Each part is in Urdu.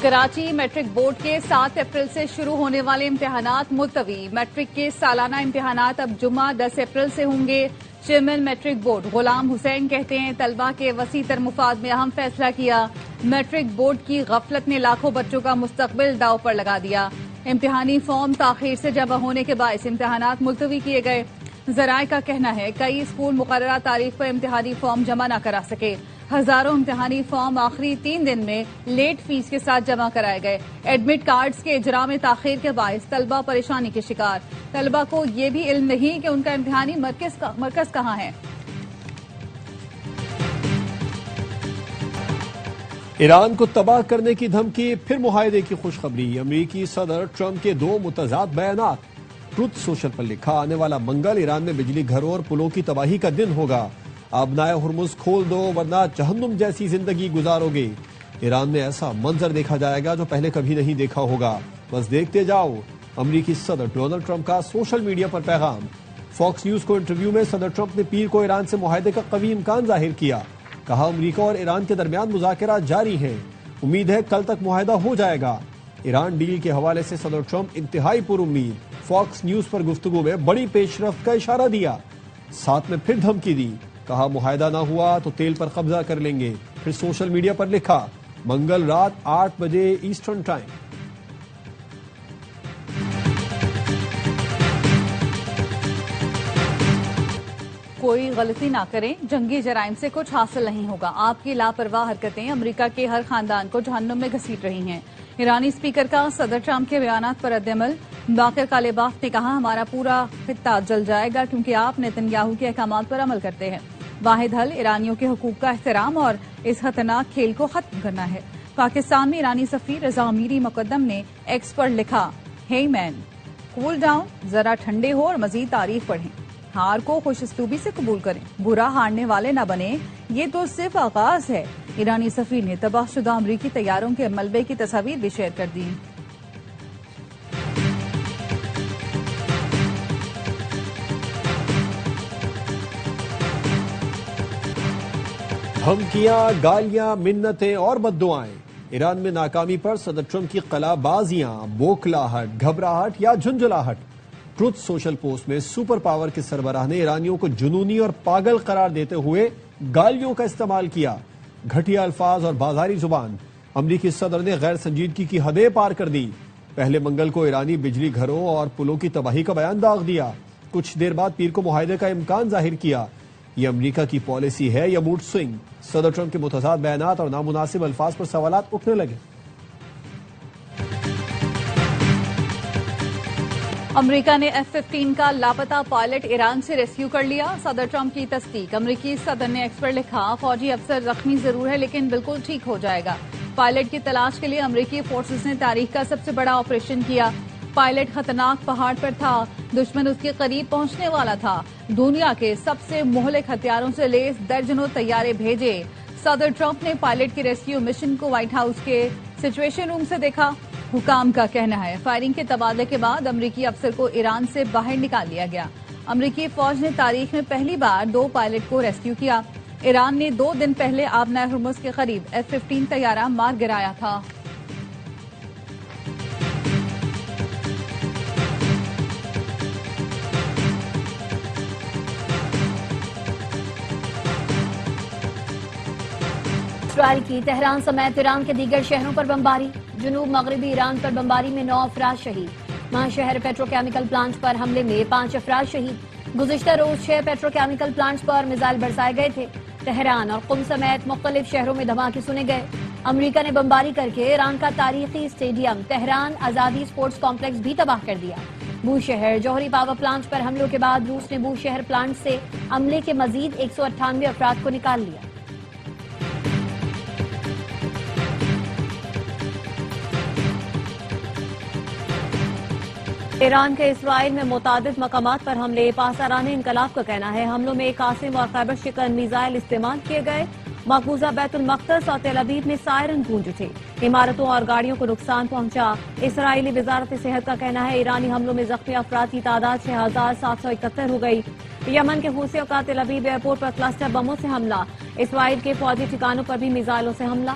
کراچی میٹرک بورڈ کے 7 اپریل سے شروع ہونے والے امتحانات ملتوی۔ میٹرک کے سالانہ امتحانات اب جمعہ 10 اپریل سے ہوں گے۔ چیئرمین میٹرک بورڈ غلام حسین کہتے ہیں طلبہ کے وسیع تر مفاد میں اہم فیصلہ کیا۔ میٹرک بورڈ کی غفلت نے لاکھوں بچوں کا مستقبل داؤ پر لگا دیا۔ امتحانی فارم تاخیر سے جمع ہونے کے باعث امتحانات ملتوی کیے گئے۔ ذرائع کا کہنا ہے کئی اسکول مقررہ تاریخ پر امتحانی فارم جمع نہ کرا سکے۔ ہزاروں امتحانی فارم آخری 3 دن میں لیٹ فیس کے ساتھ جمع کرائے گئے۔ ایڈمٹ کارڈز کے اجراء میں تاخیر کے باعث طلبہ پریشانی کے شکار۔ طلبہ کو یہ بھی علم نہیں کہ ان کا امتحانی مرکز کہاں ہے۔ ایران کو تباہ کرنے کی دھمکی، پھر معاہدے کی خوشخبری۔ امریکی صدر ٹرمپ کے 2 متضاد بیانات۔ ٹروتھ سوشل پر لکھا آنے والا منگل ایران میں بجلی گھروں اور پلوں کی تباہی کا دن ہوگا۔ آبنائے ہرمز کھول دو ورنہ جہنم جیسی زندگی گزارو گے۔ ایران میں ایسا منظر دیکھا جائے گا جو پہلے کبھی نہیں دیکھا ہوگا، بس دیکھتے جاؤ۔ امریکی صدر ڈونلڈ ٹرمپ کا سوشل میڈیا پر پیغام۔ فاکس نیوز کو انٹرویو میں صدر ٹرمپ نے پیر کو ایران سے معاہدے کا قوی امکان ظاہر کیا۔ کہا امریکہ اور ایران کے درمیان مذاکرات جاری ہیں، امید ہے کل تک معاہدہ ہو جائے گا۔ ایران ڈیل کے حوالے سے صدر ٹرمپ انتہائی پر امید۔ فاکس نیوز پر گفتگو میں بڑی پیش رفت کا اشارہ دیا، ساتھ میں پھر دھمکی دی۔ کہا معاہدہ نہ ہوا تو تیل پر قبضہ کر لیں گے۔ پھر سوشل میڈیا پر لکھا منگل رات 8 بجے ایسٹرن ٹائم۔ کوئی غلطی نہ کریں، جنگی جرائم سے کچھ حاصل نہیں ہوگا۔ آپ کی لاپرواہ حرکتیں امریکہ کے ہر خاندان کو جہنم میں گھسیٹ رہی ہیں۔ ایرانی اسپیکر کا صدر ٹرمپ کے بیانات پر رد عمل۔ باقر کالباف نے کہا ہمارا پورا خطہ جل جائے گا کیونکہ آپ نیتن یاہو کے احکامات پر عمل کرتے ہیں۔ واحد حل ایرانیوں کے حقوق کا احترام اور اس خطرناک کھیل کو ختم کرنا ہے۔ پاکستان میں ایرانی سفیر رضا میری مقدم نے ایکس پر لکھا ہے مین کول ڈاؤن، ذرا ٹھنڈے ہو اور مزید تاریخ پڑھیں۔ ہار کو خوش اسلوبی سے قبول کریں، برا ہارنے والے نہ بنیں، یہ تو صرف آغاز ہے۔ ایرانی سفیر نے تباہ شدہ امریکی طیاروں کے ملبے کی تصاویر بھی شیئر کر دی۔ دھمکیاں، گالیاں، منتیں اور بددعائیں۔ ایران میں ناکامی پر صدر ٹرمپ کی قلع بازیاں، بوکھلاہٹ، گھبراہٹ یا جھنجھلاہٹ۔ ٹروتھ سوشل پوسٹ میں سپر پاور کے سربراہ نے ایرانیوں کو جنونی اور پاگل قرار دیتے ہوئے گالیوں کا استعمال کیا، گھٹیا الفاظ اور بازاری زبان۔ امریکی صدر نے غیر سنجیدگی کی حدیں پار کر دی۔ پہلے منگل کو ایرانی بجلی گھروں اور پلوں کی تباہی کا بیان داغ دیا، کچھ دیر بعد پیر کو معاہدے کا امکان ظاہر کیا۔ یہ امریکہ کی پالیسی ہے یا موڈ سوئنگ؟ صدر ٹرمپ کے متضاد بیانات اور نامناسب الفاظ پر سوالات اٹھنے لگے۔ امریکہ نے F-15 کا لاپتہ پائلٹ ایران سے ریسکیو کر لیا، صدر ٹرمپ کی تصدیق۔ امریکی صدر نے ایکس پر لکھا فوجی افسر زخمی ضرور ہے لیکن بالکل ٹھیک ہو جائے گا۔ پائلٹ کی تلاش کے لیے امریکی فورسز نے تاریخ کا سب سے بڑا آپریشن کیا۔ پائلٹ خطرناک پہاڑ پر تھا، دشمن اس کے قریب پہنچنے والا تھا۔ دنیا کے سب سے مہلک ہتھیاروں سے لیس درجنوں طیارے بھیجے۔ صدر ٹرمپ نے پائلٹ کے ریسکیو مشن کو وائٹ ہاؤس کے سچویشن روم سے دیکھا۔ حکام کا کہنا ہے فائرنگ کے تبادلے کے بعد امریکی افسر کو ایران سے باہر نکال لیا گیا۔ امریکی فوج نے تاریخ میں پہلی بار 2 پائلٹ کو ریسکیو کیا۔ ایران نے 2 دن پہلے آبنائے ہرمز کے قریب F-15 طیارہ مار گرایا تھا۔ اسرائیل کی تہران سمیت ایران کے دیگر شہروں پر بمباری۔ جنوب مغربی ایران پر بمباری میں 9 افراد شہید۔ ماں شہر پیٹرو کیمیکل پلانٹ پر حملے میں 5 افراد شہید۔ گزشتہ روز 6 پیٹرو کیمیکل پلانٹس پر میزائل برسائے گئے تھے۔ تہران اور قم سمیت مختلف شہروں میں دھماکے سنے گئے۔ امریکہ نے بمباری کر کے ایران کا تاریخی اسٹیڈیم تہران آزادی اسپورٹس کمپلیکس بھی تباہ کر دیا۔ بو شہر جوہری پاور پلانٹ پر حملوں کے بعد روس نے بو شہر پلانٹ سے عملے کے مزید 198 افراد کو نکال لیا۔ ایران کے اسرائیل میں متعدد مقامات پر حملے۔ پاسداران انقلاب کا کہنا ہے حملوں میں قاسم اور خیبر شکن میزائل استعمال کیے گئے۔ مقبوضہ بیت المقدس اور تل ابیب میں سائرن گونج اٹھے، عمارتوں اور گاڑیوں کو نقصان پہنچا۔ اسرائیلی وزارت صحت کا کہنا ہے ایرانی حملوں میں زخمی افراد کی تعداد 6771 ہو گئی۔ یمن کے حوثیوں کا تل ابیب ایئرپورٹ پر کلسٹر بموں سے حملہ۔ اسرائیل کے فوجی ٹھکانوں پر بھی میزائلوں سے حملہ۔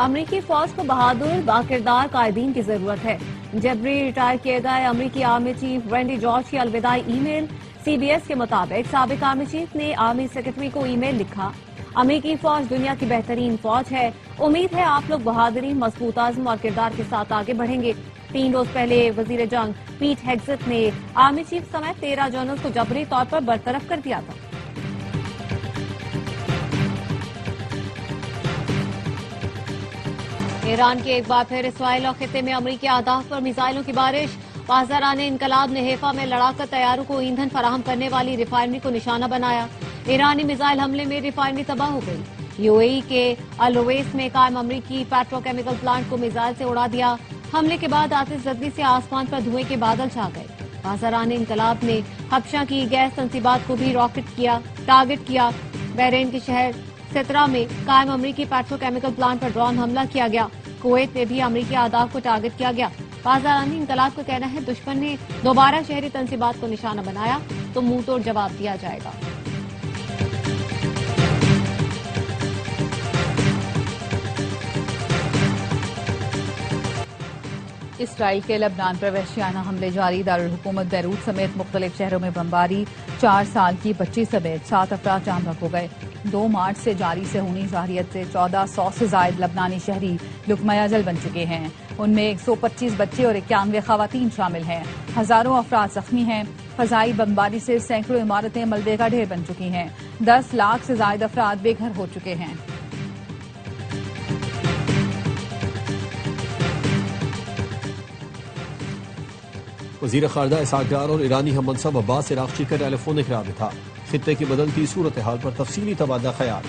امریکی فوج کو بہادر باکردار قائدین کی ضرورت ہے. جبری ریٹائر کیے گئے امریکی آرمی چیف رینڈی جارج کی الوداعی ای میل. سی بی ایس کے مطابق سابق آرمی چیف نے آرمی سیکرٹری کو ای میل لکھا: امریکی فوج دنیا کی بہترین فوج ہے. امید ہے آپ لوگ بہادری، مضبوط عزم اور کردار کے ساتھ آگے بڑھیں گے. 3 روز پہلے وزیر جنگ پیٹ ہیگزٹ نے آرمی چیف سمیت 13 جنرلز کو جبری طور پر برطرف کر دیا تھا. ایران کی ایک بار پھر اسرائیل اور خطے میں امریکی اہداف پر میزائلوں کی بارش. پاسداران انقلاب نے حیفا میں لڑاکا طیاروں کو ایندھن فراہم کرنے والی ریفائنری کو نشانہ بنایا. ایرانی میزائل حملے میں ریفائنری تباہ ہو گئی. یو اے ای کے الویس میں قائم امریکی پیٹرو کیمیکل پلانٹ کو میزائل سے اڑا دیا. حملے کے بعد آتش زدگی سے آسمان پر دھوئیں کے بادل چھا گئے. پاسداران انقلاب نے حبشہ کی گیس تنصیبات کو بھی ٹارگٹ کیا. بحرین کے شہر سترا میں قائم امریکی پیٹرو کیمیکل پلانٹ پر ڈرون حملہ کیا گیا. کویت میں بھی امریکی اہداف کو ٹارگٹ کیا گیا. پاسداران انقلاب کا کہنا ہے دشمن نے دوبارہ شہری تنصیبات کو نشانہ بنایا تو منہ توڑ جواب دیا جائے گا. اسرائیل کے لبنان پر وحشیانہ حملے جاری. دارالحکومت بیروت سمیت مختلف شہروں میں بمباری. 4 سال کی بچی سمیت 7 افراد جاں بحق ہو گئے. 2 مارچ سے جاری صہیونی ظاہریت سے 1400 سے زائد لبنانی شہری لقمہ اجل بن چکے ہیں. ان میں 125 بچے اور 91 خواتین شامل ہیں. ہزاروں افراد زخمی ہیں. فضائی بمباری سے سینکڑوں عمارتیں ملبے کا ڈھیر بن چکی ہیں. 10 لاکھ سے زائد افراد بے گھر ہو چکے ہیں. وزیر خارجہ اسحاق ڈار اور ایرانی ہم منصب عباس عراقچی کا ٹیلی فونک رابطہ تھا. خطے کی بدلتی صورتحال پر تفصیلی تبادلہ خیال.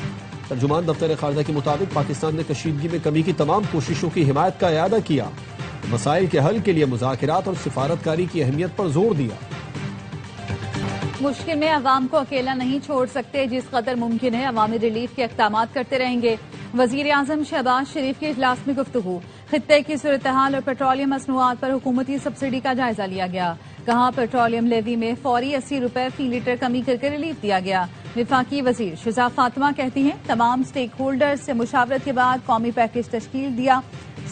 ترجمان دفتر خارجہ کے مطابق پاکستان نے کشیدگی میں کمی کی تمام کوششوں کی حمایت کا اعادہ کیا. مسائل کے حل کے لیے مذاکرات اور سفارتکاری کی اہمیت پر زور دیا. مشکل میں عوام کو اکیلا نہیں چھوڑ سکتے. جس قدر ممکن ہے عوامی ریلیف کے اقدامات کرتے رہیں گے. وزیر اعظم شہباز شریف کے اجلاس میں گفتگو. خطے کی صورتحال اور پیٹرولیم مصنوعات پر حکومتی سبسڈی کا جائزہ لیا گیا. کہا پیٹرولیم لیوی میں فوری 80 روپے فی لیٹر کمی کر کے ریلیف دیا گیا. وفاقی وزیر شزا فاطمہ کہتی ہیں تمام سٹیک ہولڈر سے مشاورت کے بعد قومی پیکج تشکیل دیا.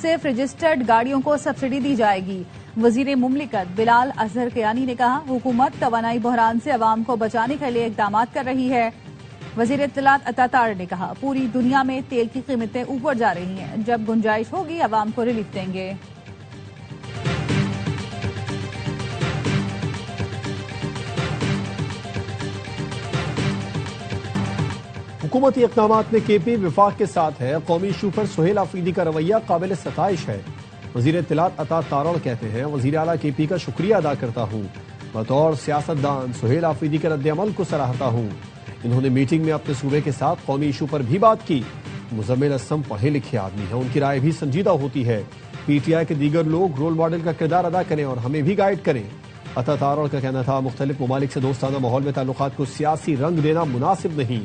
صرف رجسٹرڈ گاڑیوں کو سبسڈی دی جائے گی. وزیر مملکت بلال اظہر کیانی نے کہا حکومت توانائی بحران سے عوام کو بچانے کے لیے اقدامات کر رہی ہے. وزیر اطلاعات عطا طاہر نے کہا پوری دنیا میں تیل کی قیمتیں اوپر جا رہی ہیں. جب گنجائش ہوگی عوام کو ریلیف دیں گے. حکومتی اقدامات میں کے پی وفاق کے ساتھ ہے. قومی ایشو پر سہیل آفریدی کا رویہ قابل ستائش ہے. وزیر اطلاعات عطا طاہر کہتے ہیں وزیر اعلیٰ کے پی کا شکریہ ادا کرتا ہوں. بطور سیاستدان سہیل آفریدی کے رد عمل کو سراہتا ہوں. انہوں نے میٹنگ میں اپنے صوبے کے ساتھ قومی ایشو پر بھی بات کی. مزمل اسم پڑھے لکھے آدمی ہیں. ان کی رائے بھی سنجیدہ ہوتی ہے. پی ٹی آئی کے دیگر لوگ رول ماڈل کا کردار ادا کریں اور ہمیں بھی گائیڈ کریں. عطا طاہر کا کہنا تھا مختلف ممالک سے دوستانہ ماحول میں تعلقات کو سیاسی رنگ دینا مناسب نہیں.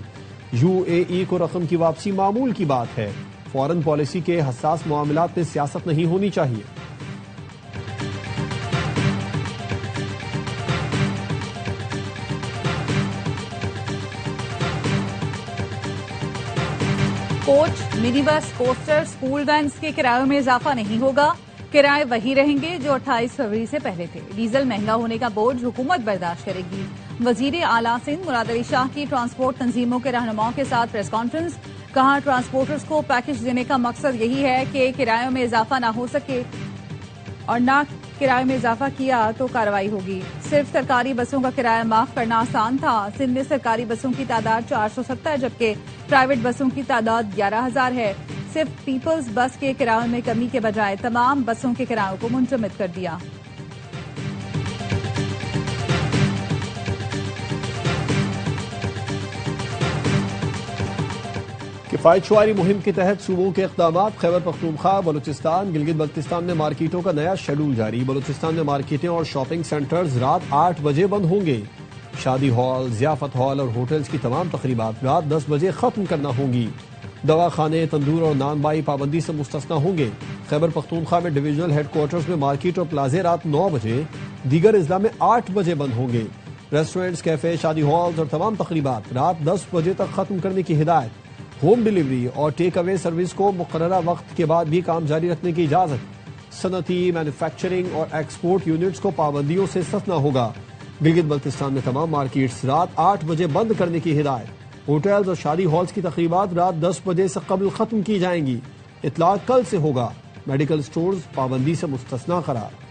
یو اے ای کو رقم کی واپسی معمول کی بات ہے. فارن پالیسی کے حساس معاملات میں سیاست نہیں ہونی چاہیے. کوچ، منی بس، کوسٹر، اسکول وینز کے کرایوں میں اضافہ نہیں ہوگا. کرائے وہی رہیں گے جو 28 فروری سے پہلے تھے. ڈیزل مہنگا ہونے کا بوجھ حکومت برداشت کرے گی. وزیر اعلیٰ سندھ مراد علی شاہ کی ٹرانسپورٹ تنظیموں کے رہنماؤں کے ساتھ پریس کانفرنس. کہا ٹرانسپورٹرز کو پیکج دینے کا مقصد یہی ہے کہ کرایوں میں اضافہ نہ ہو سکے اور نہ کرایے میں اضافہ کیا تو کارروائی ہوگی. صرف سرکاری بسوں کا کرایہ معاف کرنا آسان تھا. سندھ میں سرکاری بسوں کی تعداد 470 ہے جبکہ پرائیویٹ بسوں کی تعداد 11,000 ہے. صرف پیپلز بس کے کرایوں میں کمی کے بجائے تمام بسوں کے کرایوں کو منجمد کر دیا. کفایت شعاری مہم کے تحت صوبوں کے اقدامات. خیبر پختونخوا، بلوچستان، گلگت بلتستان میں مارکیٹوں کا نیا شیڈول جاری. بلوچستان میں مارکیٹیں اور شاپنگ سینٹرز رات 8 بجے بند ہوں گے. شادی ہال، ضیافت ہال اور ہوٹلز کی تمام تقریبات رات 10 بجے ختم کرنا ہوں گی. دواخانے، تندور اور نان بائی پابندی سے مستثنا ہوں گے. خیبر پختونخوا میں ڈویژنل ہیڈ کوارٹرز میں مارکیٹ اور پلازے رات 9 بجے، دیگر اضلاع میں 8 بجے بند ہوں گے. ریسٹورینٹس، کیفے، شادی ہالز اور تمام تقریبات رات 10 بجے تک ختم کرنے کی ہدایت. ہوم ڈیلیوری اور ٹیک اوے سروس کو مقررہ وقت کے بعد بھی کام جاری رکھنے کی اجازت۔ صنعتی، مینوفیکچرنگ اور ایکسپورٹ یونٹس کو پابندیوں سے استثنا ہوگا۔ گلگت بلتستان میں تمام مارکیٹس رات 8 بجے بند کرنے کی ہدایت۔ ہوٹلز اور شادی ہالز کی تقریبات رات 10 بجے سے قبل ختم کی جائیں گی۔ اطلاق کل سے ہوگا۔ میڈیکل سٹورز پابندی سے مستثنا قرار۔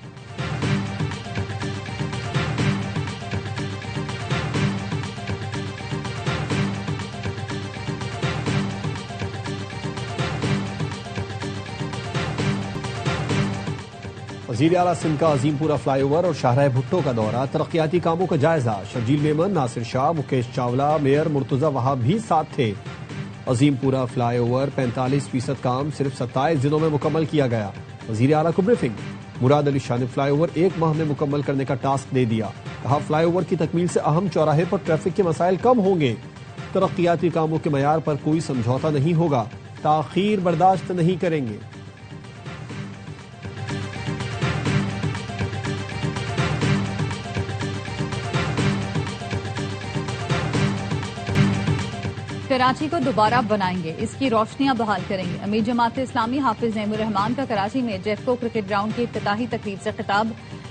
وزیر اعلیٰ سندھ کا عظیم پورہ فلائی اوور اور شاہراہ بھٹو کا دورہ، ترقیاتی کاموں کا جائزہ۔ شرجیل میمن، ناصر شاہ، مکیش چاولہ، میئر مرتضی وہاب بھی ساتھ تھے۔ عظیم پورہ فلائی اوور 45% کام صرف 27 دنوں میں مکمل کیا گیا۔ وزیر اعلیٰ کو بریفنگ۔ مراد علی شاہ نے فلائی اوور 1 ماہ میں مکمل کرنے کا ٹاسک دے دیا۔ کہا فلائی اوور کی تکمیل سے اہم چوراہے پر ٹریفک کے مسائل کم ہوں گے۔ ترقیاتی کاموں کے معیار پر کوئی سمجھوتا نہیں ہوگا۔ تاخیر برداشت نہیں کریں گے۔ کراچی کو دوبارہ بنائیں گے، اس کی روشنیاں بحال کریں گے۔ امیر جماعت اسلامی حافظ نعیم الرحمان کا کراچی میں جیفکو کرکٹ گراؤنڈ کی افتتاحی تقریب سے خطاب۔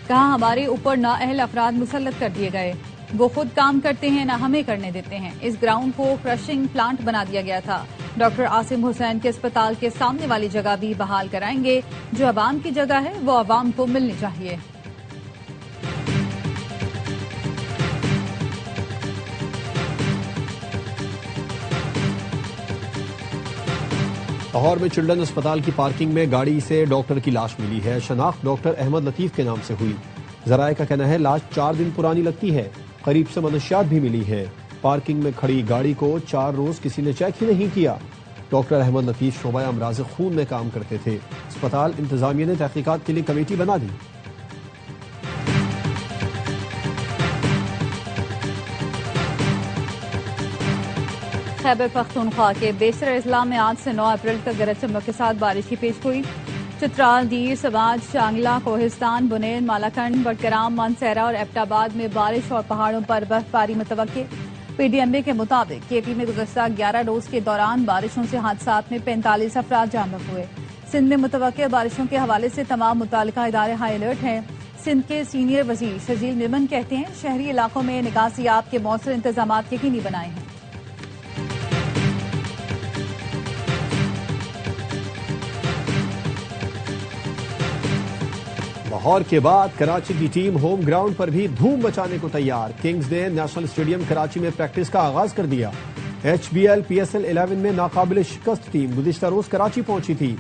کہا ہمارے اوپر نااہل افراد مسلط کر دیے گئے، وہ خود کام کرتے ہیں نہ ہمیں کرنے دیتے ہیں۔ اس گراؤنڈ کو کرشنگ پلانٹ بنا دیا گیا تھا۔ ڈاکٹر عاصم حسین کے اسپتال کے سامنے والی جگہ بھی بحال کرائیں گے۔ جو عوام کی جگہ ہے وہ عوام کو ملنی چاہیے۔ لاہور میں چلڈرن اسپتال کی پارکنگ میں گاڑی سے ڈاکٹر کی لاش ملی ہے۔ شناخت ڈاکٹر احمد لطیف کے نام سے ہوئی۔ ذرائع کا کہنا ہے لاش 4 دن پرانی لگتی ہے۔ قریب سے منشیات بھی ملی ہے۔ پارکنگ میں کھڑی گاڑی کو 4 روز کسی نے چیک ہی نہیں کیا۔ ڈاکٹر احمد لطیف شعبہ امراض خون میں کام کرتے تھے۔ اسپتال انتظامیہ نے تحقیقات کے لیے کمیٹی بنا دی۔ خیبر پختونخوا کے بیشتر اضلاع میں آج سے 9 اپریل تک گرج چمک کے ساتھ بارش کی پیشگوئی۔ چترال، دیر، سماج، چانگلہ، کوہستان، بنیل، مالاکنڈ، بٹگرام، مانسہرہ اور ایبٹ آباد میں بارش اور پہاڑوں پر برف باری متوقع۔ پی ڈی ایم اے کے مطابق کے پی میں گزشتہ 11 روز کے دوران بارشوں سے حادثات میں 45 افراد جاں بحق ہوئے۔ سندھ میں متوقع بارشوں کے حوالے سے تمام متعلقہ ادارے ہائی الرٹ ہیں۔ سندھ کے سینئر وزیر شرجیل میمن کہتے ہیں شہری علاقوں میں نکاسی آب کے مؤثر انتظامات یقینی بنائے ہیں۔ لاہور کے بعد کراچی کی ٹیم ہوم گراؤنڈ پر بھی دھوم مچانے کو تیار۔ کنگز نے نیشنل اسٹیڈیم کراچی میں پریکٹس کا آغاز کر دیا۔ H B L P S L 11 میں ناقابل شکست ٹیم گزشتہ روز کراچی پہنچی تھی۔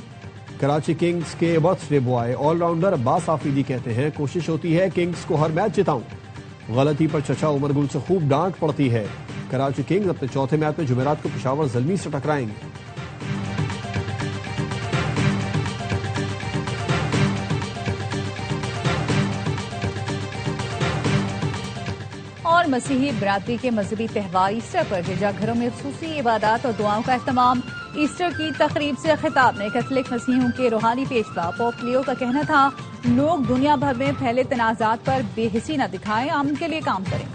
کراچی کنگز کے birthday boy all rounder Abbas Afridi کہتے ہیں کوشش ہوتی ہے کنگز کو ہر میچ جتاؤں، غلطی پر چچا عمر گل سے خوب ڈانٹ پڑتی ہے۔ کراچی کنگز اپنے چوتھے میچ میں جمعرات کو پشاور زلمی سے ٹکرائیں گے۔ اور مسیحی برادری کے مذہبی تہوار ایسٹر پر گرجا گھروں میں خصوصی عبادات اور دعاؤں کا اہتمام۔ ایسٹر کی تقریب سے خطاب میں کیتھولک مسیحیوں کے روحانی پیشوا پوپ لیو کا کہنا تھا لوگ دنیا بھر میں پھیلے تنازعات پر بے حسی نہ دکھائیں، امن کے لیے کام کریں۔